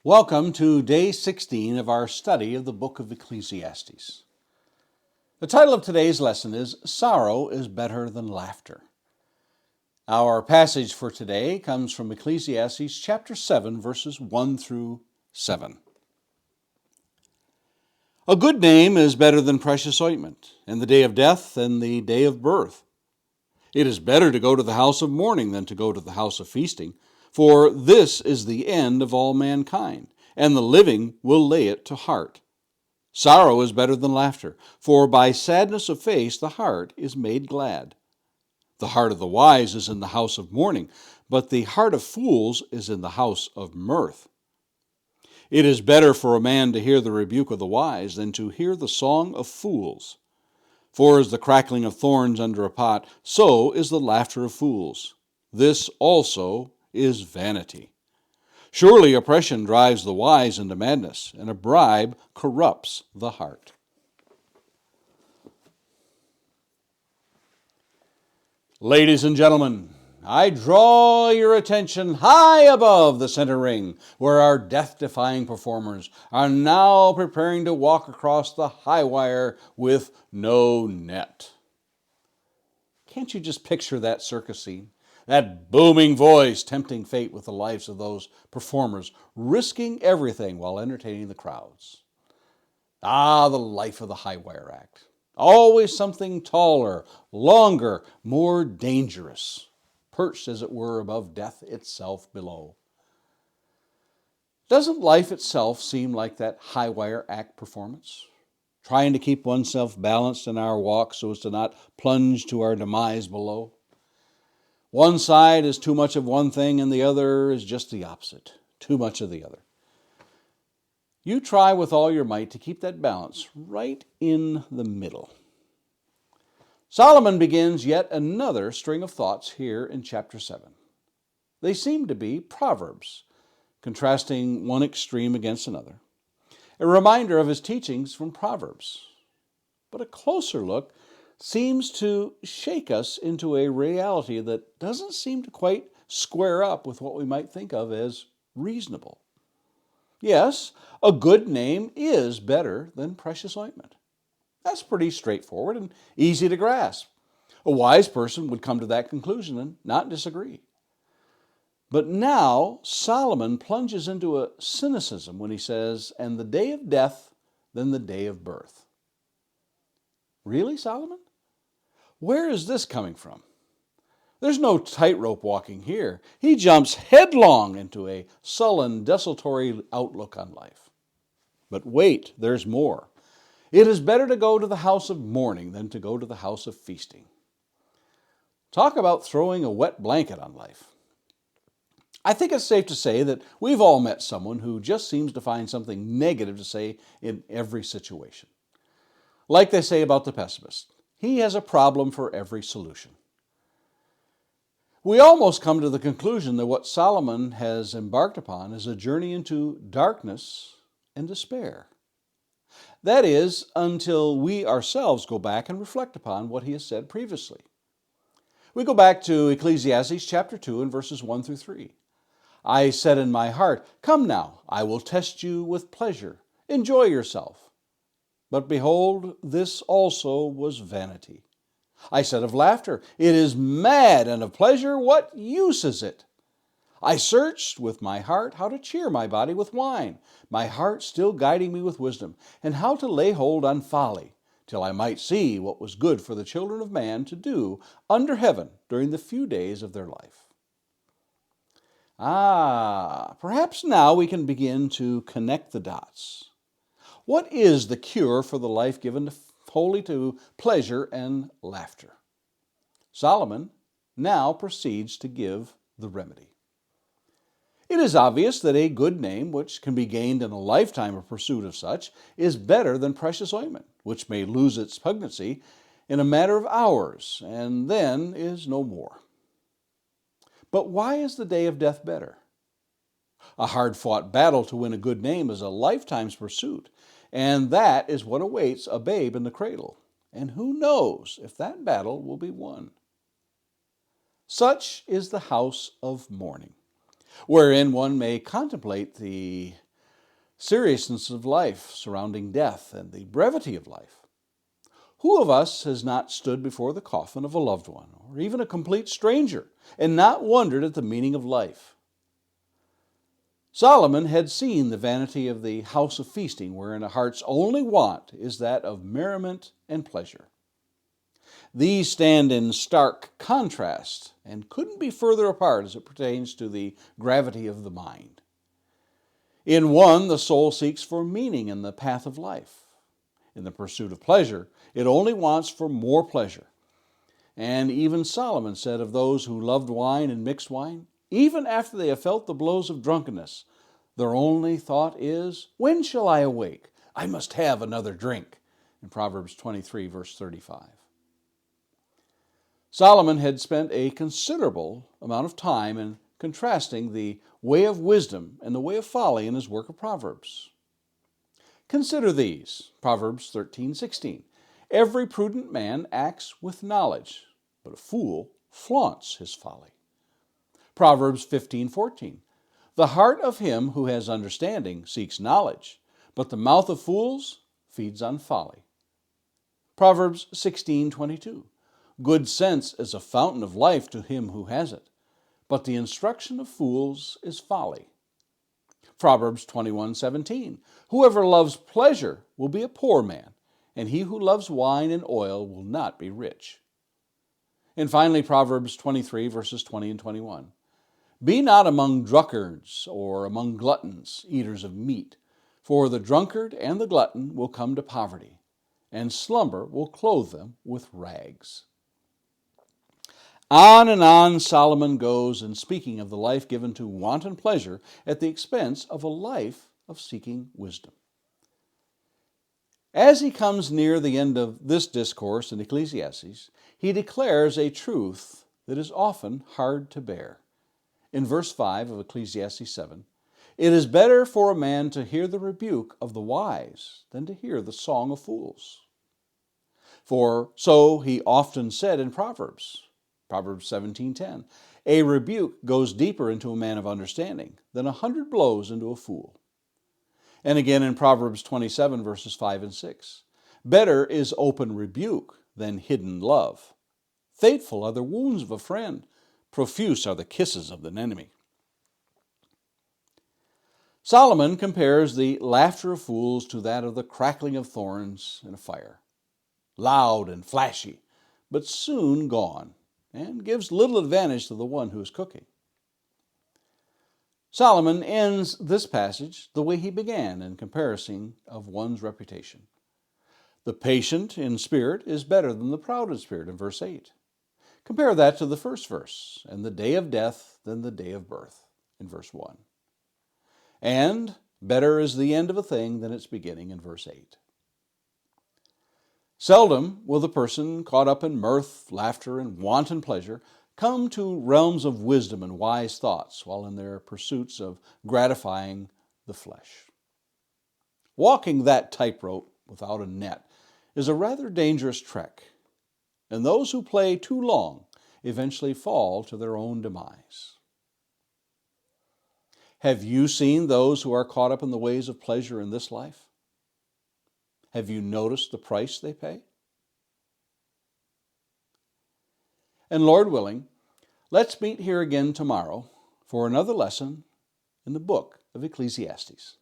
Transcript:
Welcome to day 16 of our study of the book of Ecclesiastes. The title of today's lesson is Sorrow is Better Than Laughter. Our passage for today comes from Ecclesiastes chapter 7, verses 1 through 7. A good name is better than precious ointment, and the day of death than the day of birth. It is better to go to the house of mourning than to go to the house of feasting, for this is the end of all mankind, and the living will lay it to heart. Sorrow is better than laughter, for by sadness of face the heart is made glad. The heart of the wise is in the house of mourning, but the heart of fools is in the house of mirth. It is better for a man to hear the rebuke of the wise than to hear the song of fools. For as the crackling of thorns under a pot, so is the laughter of fools. This also is vanity. Surely oppression drives the wise into madness, and a bribe corrupts the heart. Ladies and gentlemen, I draw your attention high above the center ring, where our death-defying performers are now preparing to walk across the high wire with no net. Can't you just picture that circus scene? That booming voice tempting fate with the lives of those performers, risking everything while entertaining the crowds. Ah, the life of the high wire act. Always something taller, longer, more dangerous, perched as it were above death itself below. Doesn't life itself seem like that high wire act performance? Trying to keep oneself balanced in our walk so as to not plunge to our demise below. One side is too much of one thing and the other is just the opposite, too much of the other. You try with all your might to keep that balance right in the middle. Solomon begins yet another string of thoughts here in chapter 7. They seem to be proverbs, contrasting one extreme against another. A reminder of his teachings from Proverbs. But a closer look seems to shake us into a reality that doesn't seem to quite square up with what we might think of as reasonable. Yes, a good name is better than precious ointment. That's pretty straightforward and easy to grasp. A wise person would come to that conclusion and not disagree. But now Solomon plunges into a cynicism when he says, "And the day of death than the day of birth." Really, Solomon? Where is this coming from? There's no tightrope walking here. He jumps headlong into a sullen, desultory outlook on life. But wait, there's more. It is better to go to the house of mourning than to go to the house of feasting. Talk about throwing a wet blanket on life. I think it's safe to say that we've all met someone who just seems to find something negative to say in every situation. Like they say about the pessimist, he has a problem for every solution. We almost come to the conclusion that what Solomon has embarked upon is a journey into darkness and despair. That is, until we ourselves go back and reflect upon what he has said previously. We go back to Ecclesiastes chapter 2 and verses 1 through 3. I said in my heart, "Come now, I will test you with pleasure. Enjoy yourself." But behold, this also was vanity. I said of laughter, "It is mad," and of pleasure, "What use is it?" I searched with my heart how to cheer my body with wine, my heart still guiding me with wisdom, and how to lay hold on folly, till I might see what was good for the children of man to do under heaven during the few days of their life. Perhaps now we can begin to connect the dots. What is the cure for the life given wholly to pleasure and laughter? Solomon now proceeds to give the remedy. It is obvious that a good name, which can be gained in a lifetime of pursuit of such, is better than precious ointment, which may lose its pungency in a matter of hours, and then is no more. But why is the day of death better? A hard-fought battle to win a good name is a lifetime's pursuit, and that is what awaits a babe in the cradle. And who knows if that battle will be won? Such is the house of mourning, wherein one may contemplate the seriousness of life surrounding death, and the brevity of life. Who of us has not stood before the coffin of a loved one, or even a complete stranger, and not wondered at the meaning of life? Solomon had seen the vanity of the house of feasting, wherein a heart's only want is that of merriment and pleasure. These stand in stark contrast and couldn't be further apart as it pertains to the gravity of the mind. In one, the soul seeks for meaning in the path of life. In the pursuit of pleasure, it only wants for more pleasure. And even Solomon said of those who loved wine and mixed wine, even after they have felt the blows of drunkenness, their only thought is, when shall I awake? I must have another drink. In Proverbs 23, verse 35. Solomon had spent a considerable amount of time in contrasting the way of wisdom and the way of folly in his work of Proverbs. Consider these, Proverbs 13:16. Every prudent man acts with knowledge, but a fool flaunts his folly. Proverbs 15:14. The heart of him who has understanding seeks knowledge, but the mouth of fools feeds on folly. Proverbs 16:22. Good sense is a fountain of life to him who has it, but the instruction of fools is folly. Proverbs 21:17. Whoever loves pleasure will be a poor man, and he who loves wine and oil will not be rich. And finally, Proverbs 23, verses 20 and 21. Be not among drunkards or among gluttons, eaters of meat, for the drunkard and the glutton will come to poverty, and slumber will clothe them with rags. On and on Solomon goes in speaking of the life given to wanton pleasure at the expense of a life of seeking wisdom. As he comes near the end of this discourse in Ecclesiastes, he declares a truth that is often hard to bear. In verse 5 of Ecclesiastes 7, it is better for a man to hear the rebuke of the wise than to hear the song of fools. For so he often said in Proverbs 17:10, a rebuke goes deeper into a man of understanding than 100 blows into a fool. And again in Proverbs 27, verses 5 and 6, better is open rebuke than hidden love. Faithful are the wounds of a friend, profuse are the kisses of an enemy. Solomon compares the laughter of fools to that of the crackling of thorns in a fire. Loud and flashy, but soon gone, and gives little advantage to the one who is cooking. Solomon ends this passage the way he began in comparison of one's reputation. The patient in spirit is better than the proud in spirit in verse 8. Compare that to the first verse, and the day of death than the day of birth in verse 1. And better is the end of a thing than its beginning in verse 8. Seldom will the person caught up in mirth, laughter, and wanton pleasure come to realms of wisdom and wise thoughts while in their pursuits of gratifying the flesh. Walking that tightrope without a net is a rather dangerous trek, and those who play too long eventually fall to their own demise. Have you seen those who are caught up in the ways of pleasure in this life? Have you noticed the price they pay? And Lord willing, let's meet here again tomorrow for another lesson in the book of Ecclesiastes.